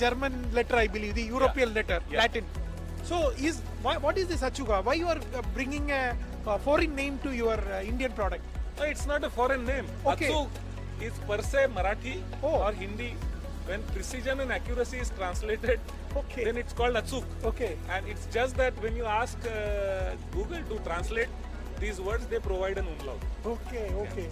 German letter, I believe, the European letter, Latin. So what is this Achuga? Why you are bringing a foreign name to your Indian product? No, it's not a foreign name. Okay. Achuk is per se Marathi or Hindi. When precision and accuracy is translated, then it's called Achuk. Okay. And it's just that when you ask Google to translate these words, they provide an umlaut. Okay.